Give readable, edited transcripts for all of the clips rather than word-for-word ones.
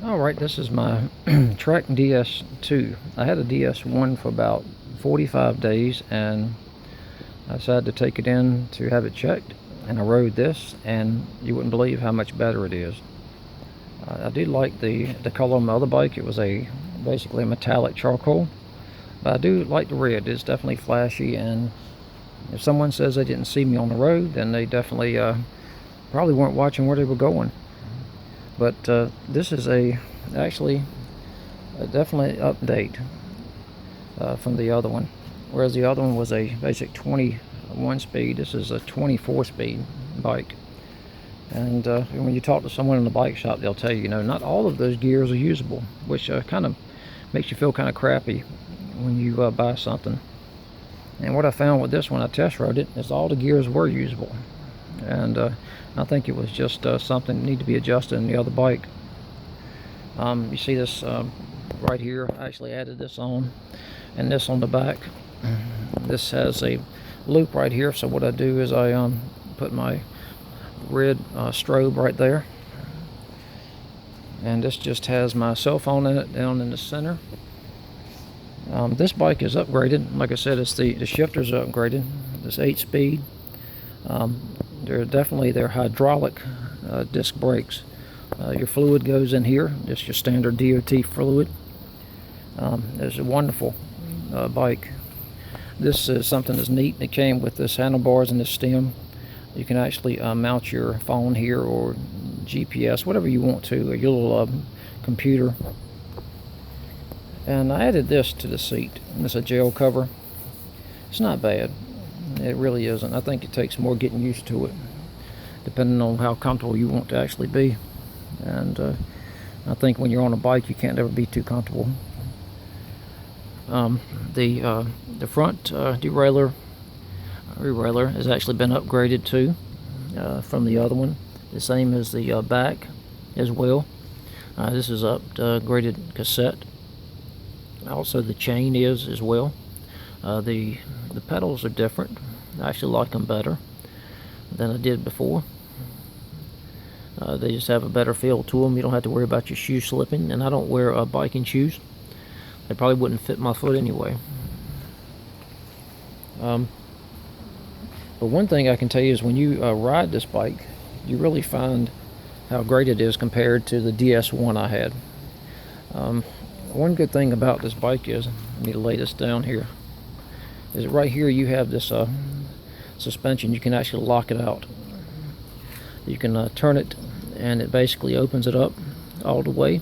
Alright, this is my Trek DS2. I had a DS1 for about 45 days and I decided to take it in to have it checked, and I rode this and you wouldn't believe how much better it is. I do like the color on my other bike. It was basically a metallic charcoal, but I do like the red. It's definitely flashy, and if someone says they didn't see me on the road, then they definitely probably weren't watching where they were going. But this is actually a definitely update from the other one. Whereas the other one was a basic 21 speed, this is a 24 speed bike. And when you talk to someone in the bike shop, they'll tell you, not all of those gears are usable, which kind of makes you feel kind of crappy when you buy something. And what I found with this one, I test rode it, is all the gears were usable. And I think it was just something that needed to be adjusted in the other bike. You see this right here, I actually added this on, and this on the back. This has a loop right here, so what I do is I put my red strobe right there, and this just has my cell phone in it down in the center. This bike is upgraded. Like I said, it's the shifters are upgraded. It's 8-speed. They're hydraulic disc brakes. Your fluid goes in here, just your standard DOT fluid. It's a wonderful bike. This is something that's neat. It came with this handlebars and this stem. You can actually mount your phone here, or GPS, whatever you want to, or your little computer. And I added this to the seat. This is a gel cover. It's not bad. It really isn't. I think it takes more getting used to it, depending on how comfortable you want to actually be. And I think when you're on a bike, you can't ever be too comfortable. The front derailleur has actually been upgraded too from the other one. The same as the back as well. This is upgraded cassette. Also the chain is as well. The pedals are different. I actually like them better than I did before. They just have a better feel to them. You don't have to worry about your shoes slipping, and I don't wear biking shoes. They probably wouldn't fit my foot anyway. But one thing I can tell you is when you ride this bike, you really find how great it is compared to the DS1 I had. One good thing about this bike is, let me lay this down here, is right here you have this suspension. You can actually lock it out. You can turn it, and it basically opens it up all the way,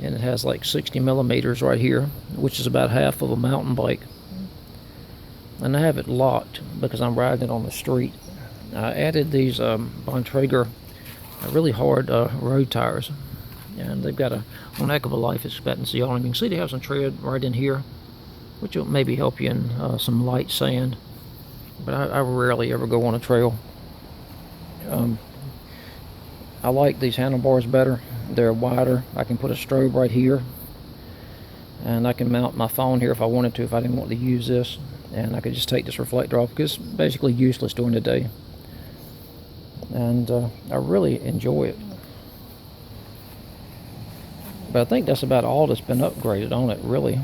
and it has like 60 millimeters right here, which is about half of a mountain bike. And I have it locked because I'm riding it on the street. I added these Bontrager really hard road tires, and they've got one heck of a life expectancy on them. You can see they have some tread right in here, which will maybe help you in some light sand, but I rarely ever go on a trail. I like these handlebars better. They're wider. I can put a strobe right here, and I can mount my phone here if I wanted to, if I didn't want to use this, and I could just take this reflector off because it's basically useless during the day. And I really enjoy it. But I think that's about all that's been upgraded on it, really.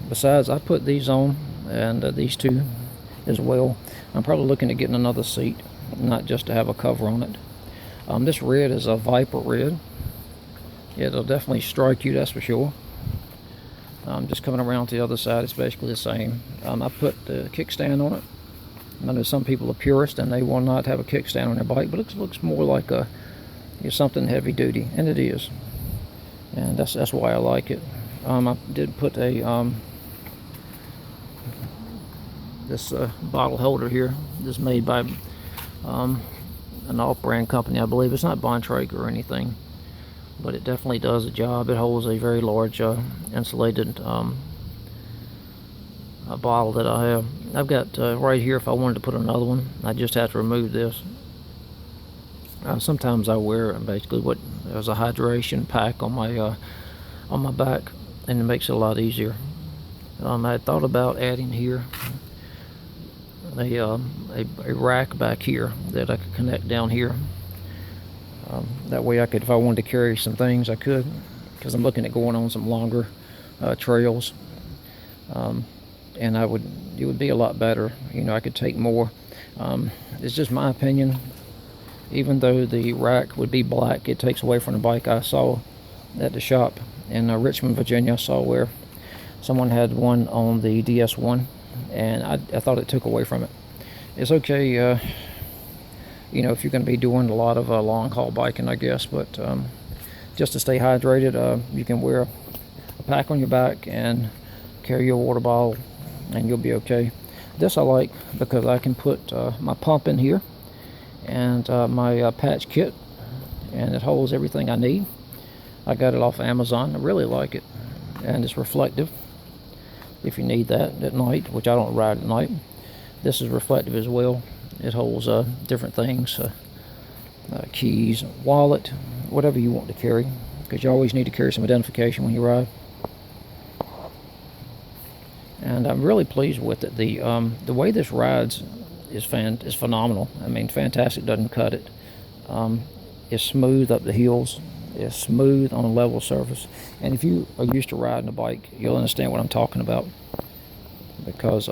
Besides, I put these on, and these two as well. I'm probably looking at getting another seat, not just to have a cover on it. This red is a Viper red. It'll definitely strike you, that's for sure. Just coming around to the other side, it's basically the same. I put the kickstand on it. I know some people are purists and they will not have a kickstand on their bike, but it looks more like something heavy duty, and it is. And that's why I like it. I did put this bottle holder here. This is made by an off-brand company, I believe. It's not Bontrager or anything, but it definitely does a job. It holds a very large insulated bottle that I have. I've got right here, if I wanted to put another one, I just have to remove this. Sometimes I wear basically there's a hydration pack on my back, and it makes it a lot easier. I had thought about adding here a rack back here that I could connect down here That way I could, if I wanted to carry some things, I could, because I'm looking at going on some longer trails. And it would be a lot better. You know, I could take more. It's just my opinion. Even though the rack would be black, it takes away from the bike. I saw at the shop in Richmond, Virginia, I saw where someone had one on the DS1, and I thought it took away from it. It's okay, you know, if you're going to be doing a lot of long haul biking, I guess, but just to stay hydrated, you can wear a pack on your back and carry your water bottle, and you'll be okay. This I like because I can put my pump in here and my patch kit, and it holds everything I need. I got it off Amazon. I really like it, and it's reflective if you need that at night, which I don't ride at night. This is reflective as well. It holds different things, keys, wallet, whatever you want to carry, because you always need to carry some identification when you ride. And I'm really pleased with it. The way this rides is phenomenal. I mean, fantastic. Doesn't cut it. It's smooth up the hills. It's smooth on a level surface. And if you are used to riding a bike, you'll understand what I'm talking about. Because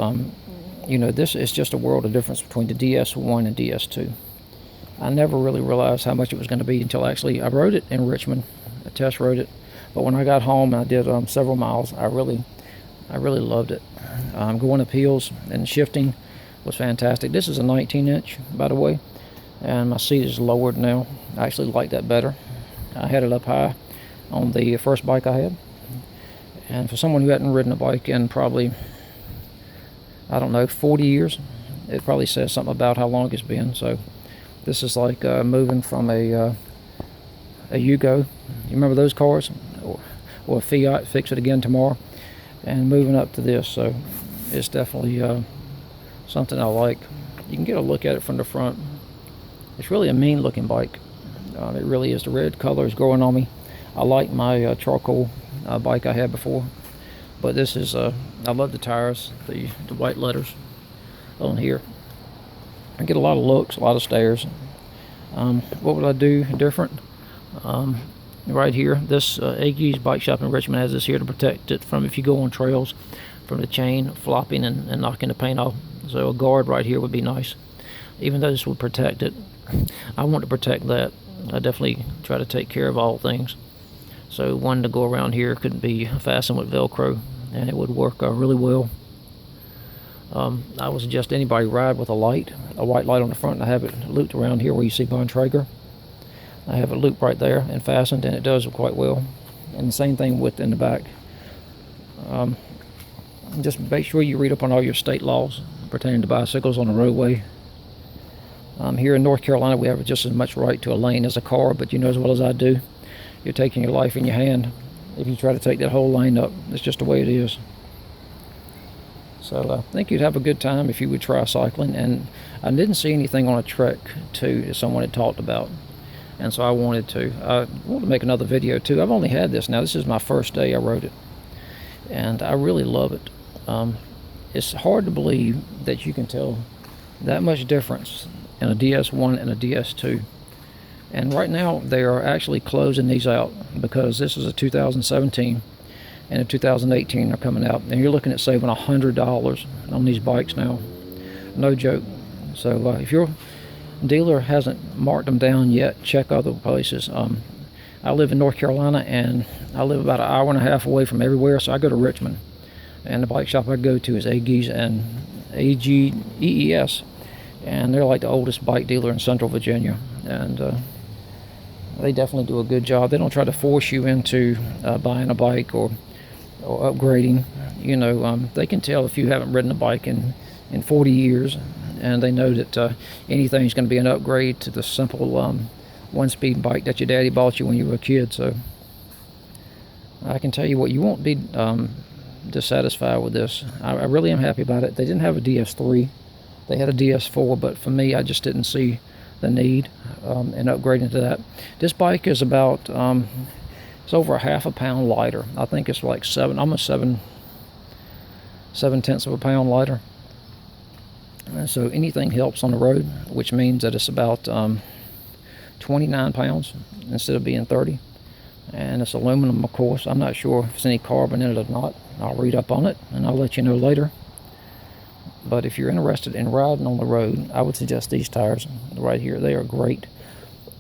you know, this is just a world of difference between the DS1 and DS2. I never really realized how much it was going to be until actually I rode it in Richmond. I test rode it. But when I got home and I did several miles, I really loved it. Going up hills and shifting was fantastic. This is a 19-inch, by the way, and my seat is lowered now. I actually like that better. I had it up high on the first bike I had, and for someone who hadn't ridden a bike in probably, I don't know, 40 years, it probably says something about how long it's been. So this is like moving from a Yugo. You remember those cars? Or a Fiat, fix it again tomorrow, and moving up to this. So it's definitely something I like. You can get a look at it from the front. It's really a mean looking bike. It really is. The red color is growing on me. I like my charcoal bike I had before, but this is I love the tires, the white letters on here. I get a lot of looks, a lot of stares. What would I do different? Right here, this Agee's bike shop in Richmond has this here to protect it from, if you go on trails, from the chain flopping and knocking the paint off. So a guard right here would be nice. Even though this would protect it, I want to protect that. I definitely try to take care of all things. So one to go around here could be fastened with Velcro, and it would work really well. I would suggest anybody ride with a white light on the front. I have it looped around here where you see Bontrager. I have it looped right there and fastened, and it does quite well. And the same thing with in the back. Just make sure you read up on all your state laws pertaining to bicycles on the roadway. Here in North Carolina, we have just as much right to a lane as a car, but you know as well as I do, you're taking your life in your hand if you try to take that whole lane up. It's just the way it is. So I think you'd have a good time if you would try cycling. And I didn't see anything on a Trek 2 that someone had talked about, and so I wanted to make another video too. I've only had this now. This is my first day I rode it, and I really love it. It's hard to believe that you can tell that much difference in a DS1 and a DS2. And right now they are actually closing these out because this is a 2017 and a 2018 are coming out, and you're looking at saving $100 on these bikes now. No joke. So if your dealer hasn't marked them down yet, check other places. I live in North Carolina, and I live about an hour and a half away from everywhere, so I go to Richmond, and the bike shop I go to is Agee's and AGEES, and they're like the oldest bike dealer in Central Virginia, and they definitely do a good job. They don't try to force you into buying a bike or upgrading. You know, they can tell if you haven't ridden a bike in 40 years, and they know that anything's going to be an upgrade to the simple one-speed bike that your daddy bought you when you were a kid. So I can tell you what, you won't be dissatisfied with this. I really am happy about it. They didn't have a DS3. They had a DS4, but for me, I just didn't see the need in upgrading to that. This bike is about it's over a half a pound lighter. I think it's like almost 7/10 of a pound lighter. And so anything helps on the road, which means that it's about 2 29 pounds instead of being 30. And it's aluminum, of course. I'm not sure if there's any carbon in it or not. I'll read up on it and I'll let you know later. But if you're interested in riding on the road, I would suggest these tires right here. They are great.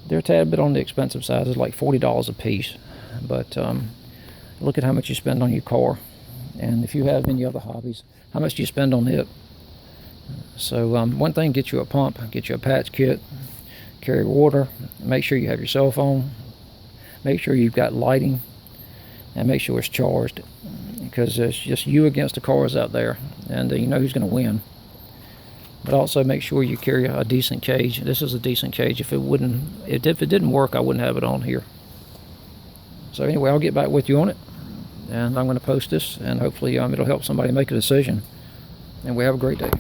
They're a tad bit on the expensive side. It's like $40 a piece. But look at how much you spend on your car. And if you have any other hobbies, how much do you spend on it? So one thing, get you a pump, get you a patch kit, carry water, make sure you have your cell phone, make sure you've got lighting, and make sure it's charged, because it's just you against the cars out there, and you know who's going to win. But also make sure you carry a decent cage. This is a decent cage. If it didn't work, I wouldn't have it on here. So anyway, I'll get back with you on it, and I'm going to post this, and hopefully it'll help somebody make a decision. And we have a great day.